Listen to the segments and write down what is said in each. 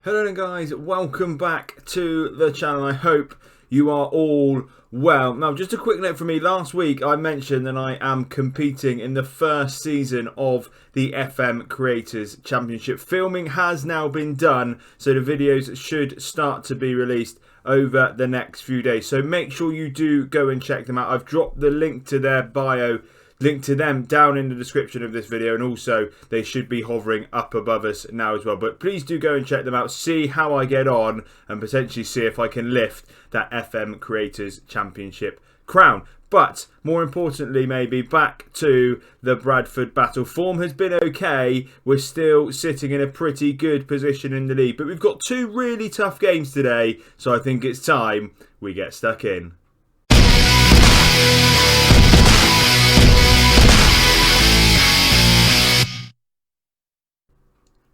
Hello guys, welcome back to the channel. I hope you are all well. Now, just a quick note from me. Last week I mentioned that I am competing in the first season of the FM Creators Championship. Filming has now been done, so the videos should start to be released over the next few days. So make sure you do go and check them out. I've dropped the link to their bio, link to them down in the description of this video, and also they should be hovering up above us now as well. But please do go and check them out, see how I get on, and potentially see if I can lift that FM Creators Championship crown. But more importantly, maybe back to the Bradford Battle. Form has been okay. We're still sitting in a pretty good position in the league, but we've got two really tough games today, so I think it's time we get stuck in.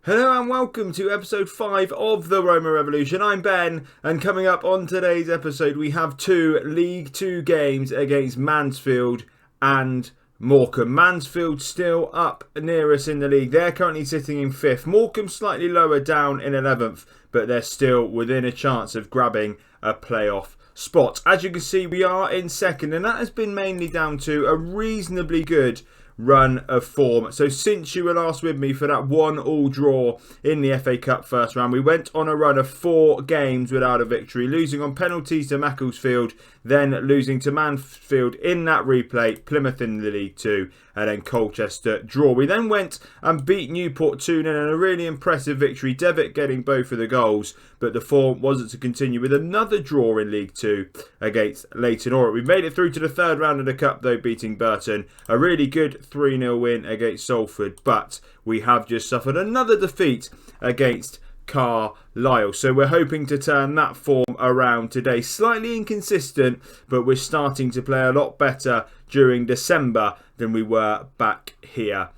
Hello and welcome to episode 5 of the Roma Revolution. I'm Ben, and coming up on today's episode we have two League 2 games against Mansfield and Morecambe. Mansfield still up near us in the league. They're currently sitting in 5th. Morecambe slightly lower down in 11th, but they're still within a chance of grabbing a playoff spot. As you can see, we are in 2nd, and that has been mainly down to a reasonably good run of form. So since you were last with me for that 1-1 draw in the FA Cup first round, we went on a run of 4 games without a victory, losing on penalties to Macclesfield, then losing to Mansfield in that replay, Plymouth in the League 2, and then Colchester draw. We then went and beat Newport 2-0 in a really impressive victory, Devitt getting both of the goals, but the form wasn't to continue with another draw in League 2 against Leyton Orient. We made it through to the 3rd round of the Cup though, beating Burton, a really good 3-0 win against Salford, but we have just suffered another defeat against Carlisle. So we're hoping to turn that form around today. Slightly inconsistent, but we're starting to play a lot better during December than we were back here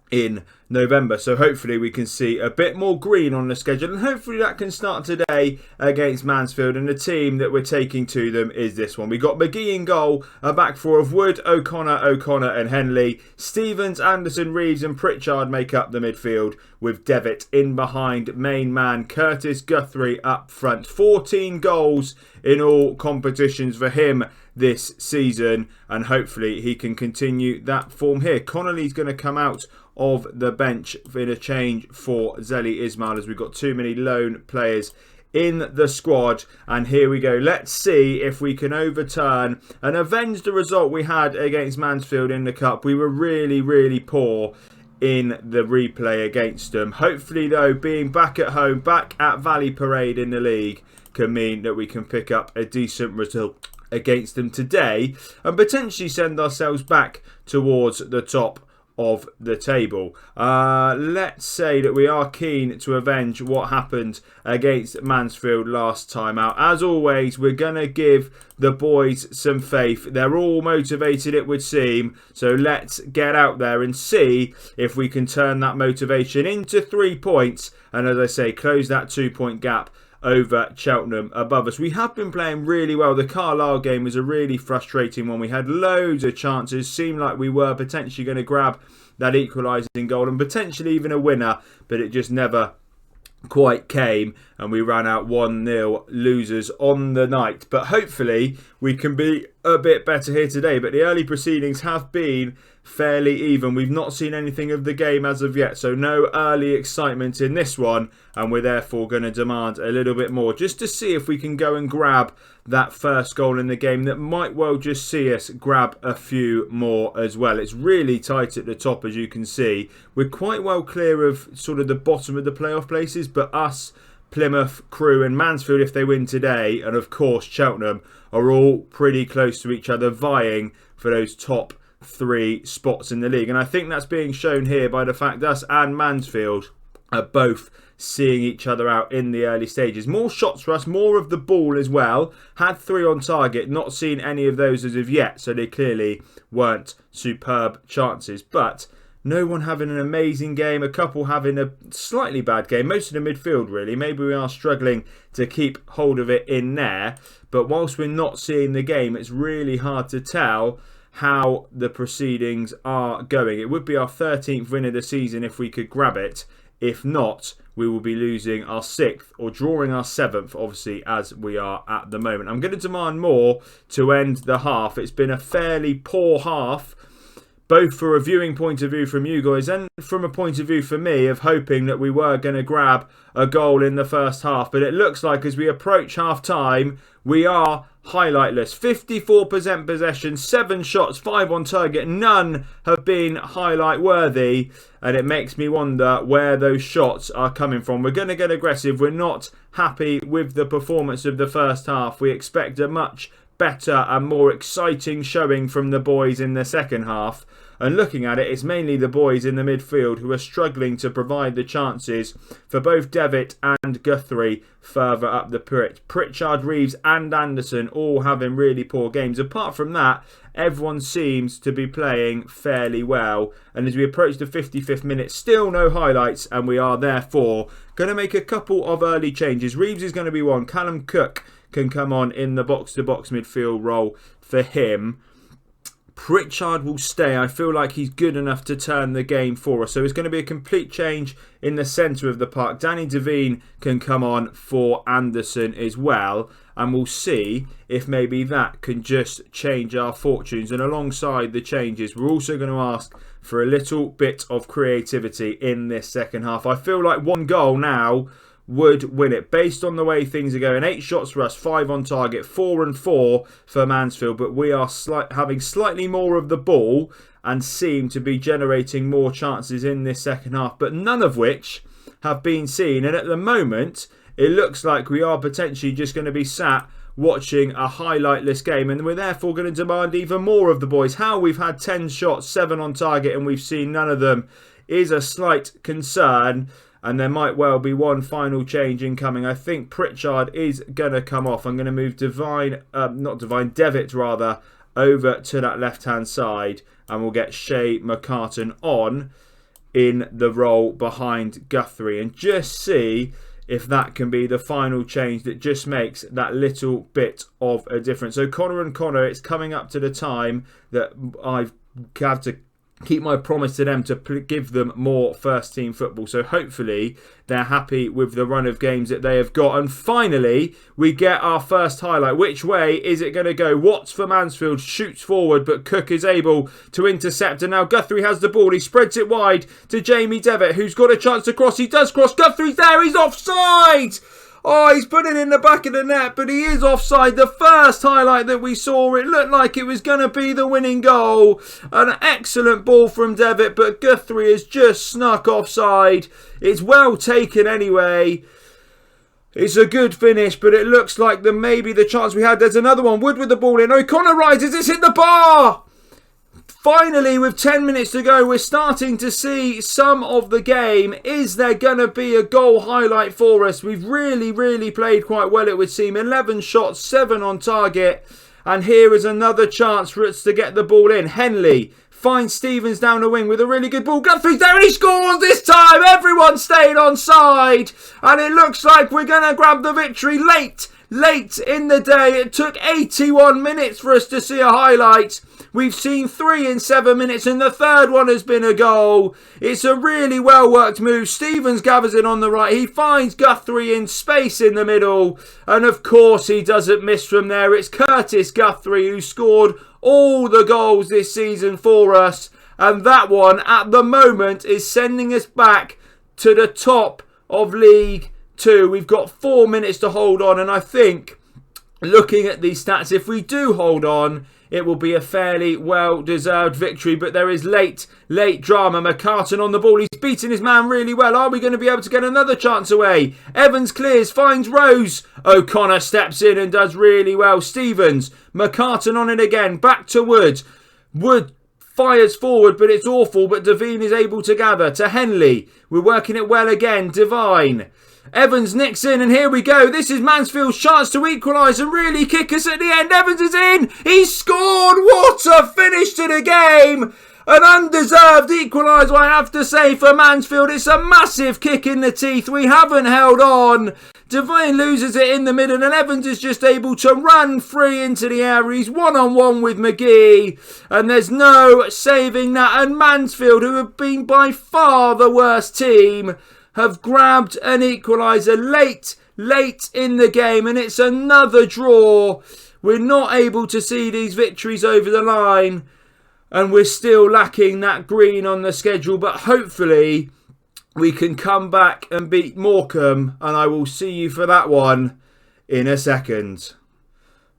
in November. So hopefully we can see a bit more green on the schedule, and hopefully that can start today against Mansfield. And the team that we're taking to them is this one. We got McGee in goal, a back four of Wood, O'Connor and Henley. Stevens, Anderson, Reeves and Pritchard make up the midfield, with Devitt in behind main man Curtis Guthrie up front. 14 goals in all competitions for him this season, and hopefully he can continue that form here. Connolly's going to come out of the bench in a change for Zeli Ismail, as we've got too many lone players in the squad. And here we go. Let's see if we can overturn and avenge the result we had against Mansfield in the Cup. We were really poor in the replay against them. Hopefully though, being back at home, back at Valley Parade in the league, can mean that we can pick up a decent result against them today and potentially send ourselves back towards the top of the table. Let's say that we are keen to avenge what happened against Mansfield last time out. As always, we're going to give the boys some faith. They're all motivated, it would seem. So let's get out there and see if we can turn that motivation into 3 points. And as I say, close that 2-point gap over Cheltenham above us. We have been playing really well. The Carlisle game was a really frustrating one. We had loads of chances. Seemed like we were potentially going to grab that equalising goal and potentially even a winner, but it just never quite came, and we ran out 1-0 losers on the night. But hopefully we can be a bit better here today. But the early proceedings have been fairly even. We've not seen anything of the game as of yet, so no early excitement in this one, and we're therefore going to demand a little bit more just to see if we can go and grab that first goal in the game that might well just see us grab a few more as well. It's really tight at the top, as you can see. We're quite well clear of sort of the bottom of the playoff places, but us, Plymouth, Crewe and Mansfield, if they win today, and of course Cheltenham, are all pretty close to each other, vying for those top 3 spots in the league. And I think that's being shown here by the fact us and Mansfield are both seeing each other out in the early stages. More shots for us, more of the ball as well. Had 3 on target, not seen any of those as of yet, so they clearly weren't superb chances. But no one having an amazing game, a couple having a slightly bad game. Most of the midfield really. Maybe we are struggling to keep hold of it in there. But whilst we're not seeing the game, it's really hard to tell how the proceedings are going. It would be our 13th win of the season if we could grab it. If not, we will be losing our 6th or drawing our 7th, obviously, as we are at the moment. I'm going to demand more to end the half. It's been a fairly poor half, both for a viewing point of view from you guys and from a point of view for me of hoping that we were going to grab a goal in the first half. But it looks like as we approach half-time, we are highlightless. 54% possession, 7 shots, 5 on target. None have been highlight worthy, and it makes me wonder where those shots are coming from. We're going to get aggressive. We're not happy with the performance of the first half. We expect a much better and more exciting showing from the boys in the second half. And looking at it, it's mainly the boys in the midfield who are struggling to provide the chances for both Devitt and Guthrie further up the pitch. Pritchard, Reeves and Anderson all having really poor games. Apart from that, everyone seems to be playing fairly well. And as we approach the 55th minute, still no highlights, and we are therefore going to make a couple of early changes. Reeves is going to be one. Callum Cook can come on in the box-to-box midfield role for him. Pritchard will stay. I feel like he's good enough to turn the game for us. So it's going to be a complete change in the centre of the park. Danny Devine can come on for Anderson as well. And we'll see if maybe that can just change our fortunes. And alongside the changes, we're also going to ask for a little bit of creativity in this second half. I feel like 1 goal now would win it based on the way things are going. 8 shots for us, 5 on target, 4 and 4 for Mansfield, but we are having slightly more of the ball and seem to be generating more chances in this second half, but none of which have been seen. And at the moment it looks like we are potentially just going to be sat watching a highlightless game, and we're therefore going to demand even more of the boys. How we've had 10 shots, 7 on target, and we've seen none of them is a slight concern. And there might well be one final change incoming. I think Pritchard is going to come off. I'm going to move Devitt rather, over to that left-hand side. And we'll get Shay McCartan on in the role behind Guthrie. And just see if that can be the final change that just makes that little bit of a difference. So Connor and Connor, it's coming up to the time that I've had to keep my promise to them to give them more first team football. So hopefully they're happy with the run of games that they have got. And finally, we get our first highlight. Which way is it going to go? Watts for Mansfield shoots forward, but Cook is able to intercept. And now Guthrie has the ball. He spreads it wide to Jamie Devitt, who's got a chance to cross. He does cross. Guthrie's there. He's offside. Oh, he's put it in the back of the net, but he is offside. The first highlight that we saw, it looked like it was going to be the winning goal. An excellent ball from Devitt, but Guthrie has just snuck offside. It's well taken anyway. It's a good finish, but it looks like maybe the chance we had. There's another one. Wood with the ball in. O'Connor rises. It's hit the bar. Finally, with 10 minutes to go, we're starting to see some of the game. Is there going to be a goal highlight for us? We've really played quite well, it would seem. 11 shots, 7 on target. And here is another chance for us to get the ball in. Henley finds Stevens down the wing with a really good ball. Guthrie's there and he scores this time. Everyone stayed on side. And it looks like we're going to grab the victory late in the day. It took 81 minutes for us to see a highlight. We've seen 3 in 7 minutes and the third one has been a goal. It's a really well worked move. Stevens gathers it on the right. He finds Guthrie in space in the middle. And of course he doesn't miss from there. It's Curtis Guthrie who scored all the goals this season for us. And that one at the moment is sending us back to the top of League 2. We've got 4 minutes to hold on. And I think looking at these stats, if we do hold on, it will be a fairly well-deserved victory, but there is late drama. McCartan on the ball. He's beating his man really well. Are we going to be able to get another chance away? Evans clears, finds Rose. O'Connor steps in and does really well. Stevens, McCartan on it again. Back to Wood. Wood fires forward, but it's awful. But Devine is able to gather to Henley. We're working it well again. Devine. Evans nicks in and here we go. This is Mansfield's chance to equalise and really kick us at the end. Evans is in. He's scored. What a finish to the game. An undeserved equaliser, I have to say, for Mansfield. It's a massive kick in the teeth. We haven't held on. Devine loses it in the middle and Evans is just able to run free into the area. He's one-on-one with McGee and there's no saving that. And Mansfield, who have been by far the worst team, have grabbed an equaliser late in the game, and it's another draw. We're not able to see these victories over the line, and we're still lacking that green on the schedule, but hopefully we can come back and beat Morecambe, and I will see you for that one in a second.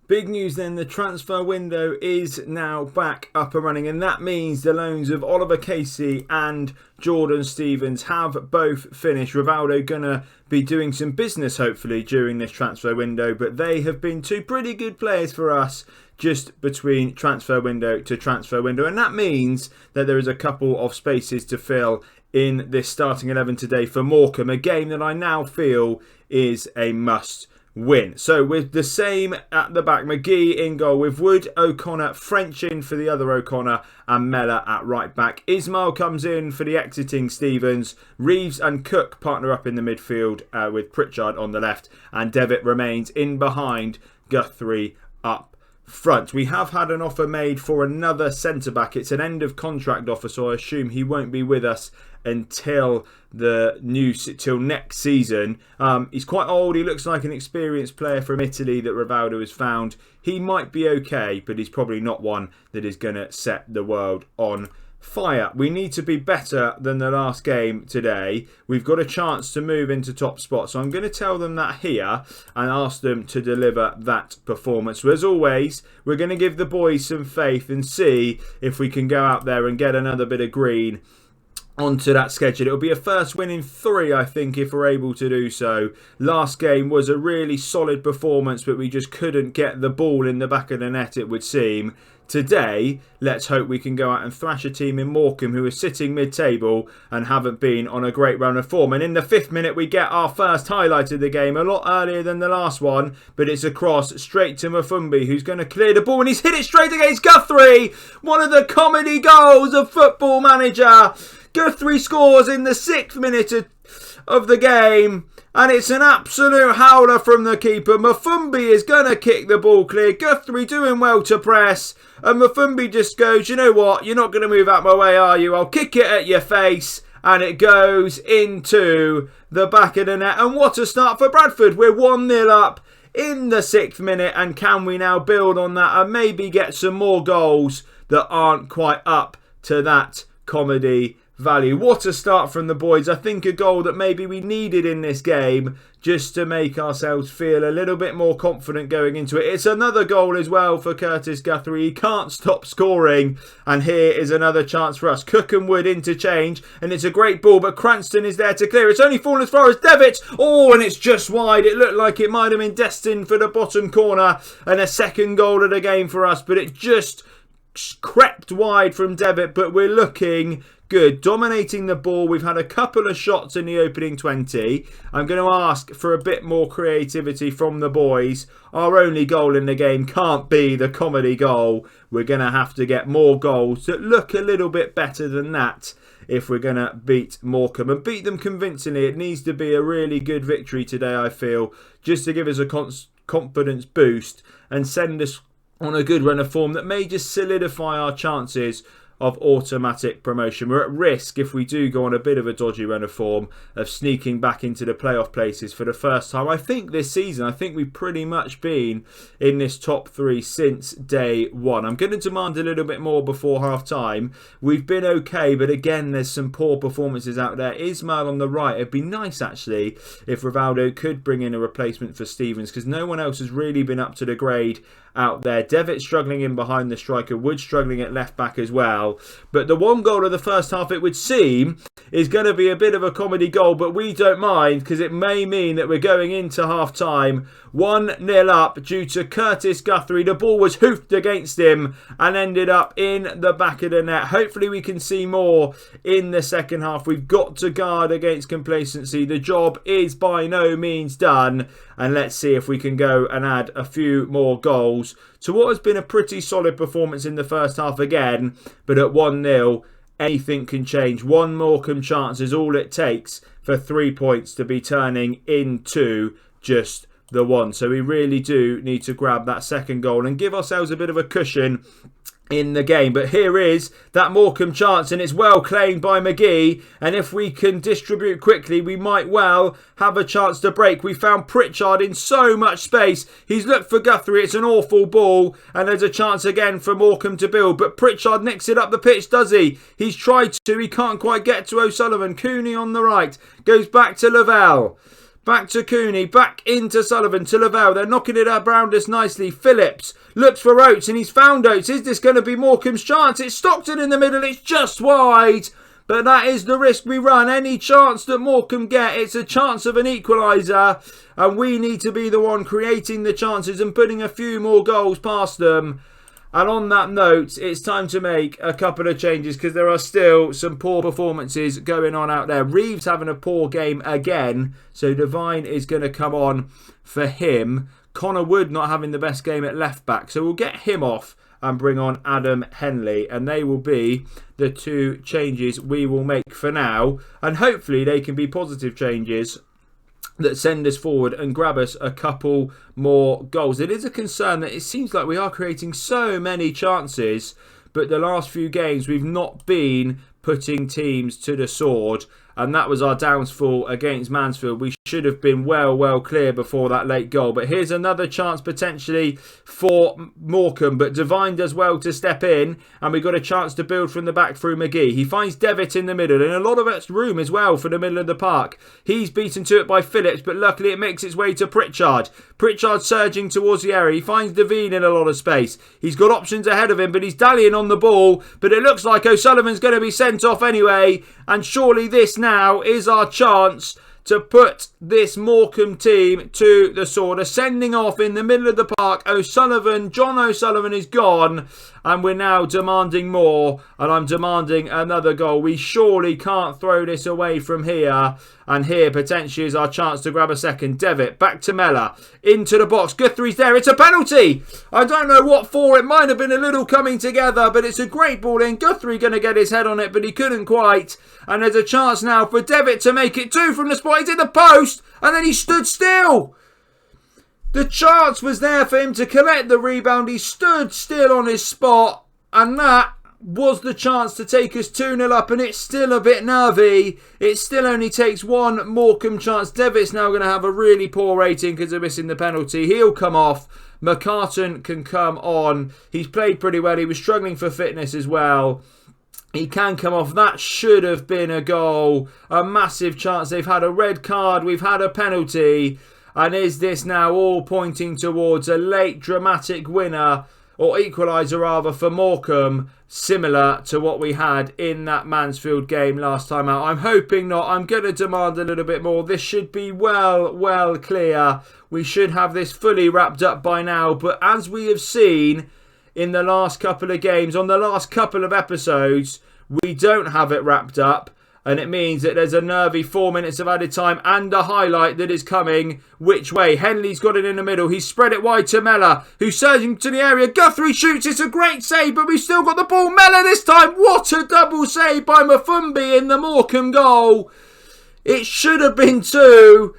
Big news then, the transfer window is now back up and running, and that means the loans of Oliver Casey and Jordan Stevens have both finished. Rivaldo gonna be doing some business hopefully during this transfer window, but they have been two pretty good players for us just between transfer window to transfer window, and that means that there is a couple of spaces to fill in this starting 11 today for Morecambe, a game that I now feel is a must win. So with the same at the back, McGee in goal with Wood, O'Connor, French in for the other O'Connor, and Mellor at right back. Ismail comes in for the exiting Stevens. Reeves and Cook partner up in the midfield with Pritchard on the left, and Devitt remains in behind Guthrie up front. We have had an offer made for another centre-back. It's an end of contract offer, so I assume he won't be with us until till next season. He's quite old. He looks like an experienced player from Italy that Rivaldo has found. He might be okay, but he's probably not one that is going to set the world on fire. We need to be better than the last game today. We've got a chance to move into top spot, so I'm going to tell them that here and ask them to deliver that performance. So as always, we're going to give the boys some faith and see if we can go out there and get another bit of green onto that schedule. It'll be a first win in 3, I think, if we're able to do so. Last game was a really solid performance, but we just couldn't get the ball in the back of the net, it would seem. Today, let's hope we can go out and thrash a team in Morecambe who are sitting mid-table and haven't been on a great run of form. And in the 5th minute, we get our first highlight of the game, a lot earlier than the last one, but it's a cross straight to Mafumbi, who's going to clear the ball, and he's hit it straight against Guthrie. One of the comedy goals of Football Manager. Guthrie scores in the 6th minute of the game, and it's an absolute howler from the keeper. Mafumbi is going to kick the ball clear. Guthrie doing well to press, and Mafumbi just goes, you know what, you're not going to move out my way, are you? I'll kick it at your face, and it goes into the back of the net. And what a start for Bradford. We're 1-0 up in the 6th minute, and can we now build on that and maybe get some more goals that aren't quite up to that comedy value? What a start from the boys. I think a goal that maybe we needed in this game just to make ourselves feel a little bit more confident going into it. It's another goal as well for Curtis Guthrie. He can't stop scoring, and here is another chance for us. Cook and Wood interchange, and it's a great ball, but Cranston is there to clear. It's only fallen as far as Devitt. Oh, and it's just wide. It looked like it might have been destined for the bottom corner, and a second goal of the game for us, but it just crept wide from Devitt. But we're looking good, dominating the ball. We've had a couple of shots in the opening 20. I'm going to ask for a bit more creativity from the boys. Our only goal in the game can't be the comedy goal. We're going to have to get more goals that look a little bit better than that if we're going to beat Morecambe, and beat them convincingly. It needs to be a really good victory today, I feel, just to give us a confidence boost and send us on a good run of form that may just solidify our chances of automatic promotion. We're at risk, if we do go on a bit of a dodgy run of form, of sneaking back into the playoff places for the first time, I think, this season. I think we've pretty much been in this top 3 since day 1. I'm going to demand a little bit more before half time. We've been okay, but again, there's some poor performances out there. Ismail on the right. It'd be nice, actually, if Rivaldo could bring in a replacement for Stevens, because no one else has really been up to the grade out there. Devitt struggling in behind the striker, Wood struggling at left back as well. But the one goal of the first half, it would seem, is going to be a bit of a comedy goal, but we don't mind, because it may mean that we're going into half time 1-0 up due to Curtis Guthrie. The ball was hoofed against him and ended up in the back of the net. Hopefully we can see more in the second half. We've got to guard against complacency. The job is by no means done, and let's see if we can go and add a few more goals to what has been a pretty solid performance in the first half again. But at 1-0, anything can change. One Morecambe chance is all it takes for 3 points to be turning into just the one. So we really do need to grab that second goal and give ourselves a bit of a cushion in the game. But here is that Morecambe chance, and it's well claimed by McGee, and if we can distribute quickly we might well have a chance to break. We found Pritchard in so much space. He's looked for Guthrie. It's an awful ball, and there's a chance again for Morecambe to build, but Pritchard nicks it up the pitch, does he? He's tried to, he can't quite get to O'Sullivan. Cooney on the right, goes back to Lavelle. Back to Cooney, back into Sullivan, to Lavelle. They're knocking it up around us nicely. Phillips looks for Oates, and he's found Oates. Is this going to be Morecambe's chance? It's Stockton in the middle. It's just wide. But that is the risk we run. Any chance that Morecambe get, it's a chance of an equaliser. And we need to be the one creating the chances and putting a few more goals past them. And on that note, it's time to make a couple of changes because there are still some poor performances going on out there. Reeves having a poor game again, so Devine is going to come on for him. Connor Wood not having the best game at left back, so we'll get him off and bring on Adam Henley, and they will be the two changes we will make for now, and hopefully they can be positive changes that send us forward and grab us a couple more goals. It is a concern that it seems like we are creating so many chances, but the last few games we've not been putting teams to the sword, and that was our downfall against Mansfield. We should have been well clear before that late goal. But here's another chance potentially for Morecambe, but Devine does well to step in, and we got a chance to build from the back through McGee. He finds Devitt in the middle, and a lot of extra room as well for the middle of the park. He's beaten to it by Phillips, but luckily it makes its way to Pritchard. Pritchard surging towards the area. He finds Devine in a lot of space. He's got options ahead of him, but he's dallying on the ball. But it looks like O'Sullivan's going to be sent off anyway, and surely this now is our chance to put this Morecambe team to the sword. A sending off in the middle of the park. John O'Sullivan is gone, and we're now demanding more, and I'm demanding another goal. We surely can't throw this away from here, and here potentially is our chance to grab a second. Devitt back to Mellor, into the box. Guthrie's there. It's a penalty. I don't know what for. It might have been a little coming together, but it's a great ball in. Guthrie going to get his head on it, but he couldn't quite, and there's a chance now for Devitt to make it two from the spot. He's in the post, and then he stood still. The chance was there for him to collect the rebound. He stood still on his spot, and that was the chance to take us 2-0 up, and it's still a bit nervy. It still only takes one Morecambe chance. Devitt's now going to have a really poor rating because of missing the penalty. He'll come off. McCartan can come on. He's played pretty well. He was struggling for fitness as well. He can come off. That should have been a goal. A massive chance. They've had a red card. We've had a penalty. And is this now all pointing towards a late dramatic winner, or equaliser rather, for Morecambe, similar to what we had in that Mansfield game last time out? I'm hoping not. I'm going to demand a little bit more. This should be well clear. We should have this fully wrapped up by now. But as we have seen in the last couple of games, on the last couple of episodes, we don't have it wrapped up. And it means that there's a nervy 4 minutes of added time and a highlight that is coming. Which way? Henley's got it in the middle. He's spread it wide to Mellor, who's surging to the area. Guthrie shoots. It's a great save, but we've still got the ball. Mellor this time. What a double save by Mafumbi in the Morecambe goal. It should have been two.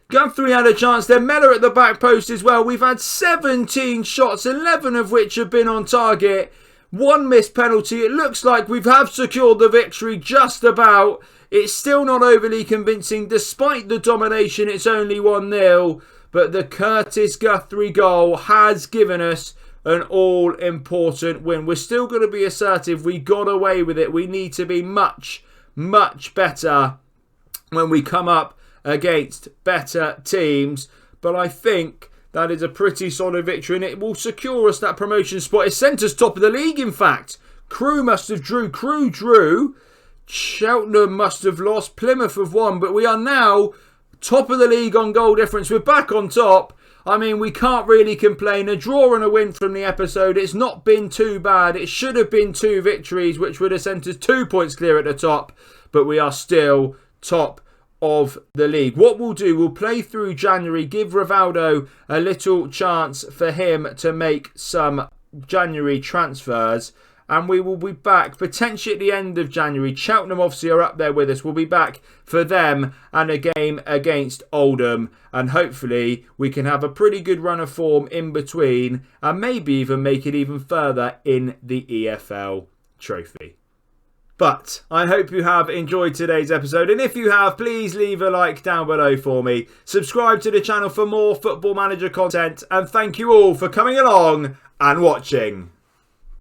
Guthrie had a chance there. Mellor at the back post as well. We've had 17 shots, 11 of which have been on target. One missed penalty. It looks like we have secured the victory just about. It's still not overly convincing. Despite the domination, it's only 1-0. But the Curtis Guthrie goal has given us an all-important win. We're still going to be assertive. We got away with it. We need to be much better when we come up against better teams. But I think that is a pretty solid victory, and it will secure us that promotion spot. It sent us top of the league, in fact. Crewe must have drew. Crewe drew. Cheltenham must have lost. Plymouth have won. But we are now top of the league on goal difference. We're back on top. I mean, we can't really complain. A draw and a win from the episode. It's not been too bad. It should have been 2 victories, which would have sent us 2 points clear at the top. But we are still top of the league. What we'll do, we'll play through January, give Rivaldo a little chance for him to make some January transfers, and we will be back potentially at the end of January. Cheltenham obviously are up there with us. We'll be back for them and a game against Oldham, and hopefully we can have a pretty good run of form in between and maybe even make it even further in the EFL Trophy. But I hope you have enjoyed today's episode, and if you have, please leave a like down below for me. Subscribe to the channel for more Football Manager content, and thank you all for coming along and watching.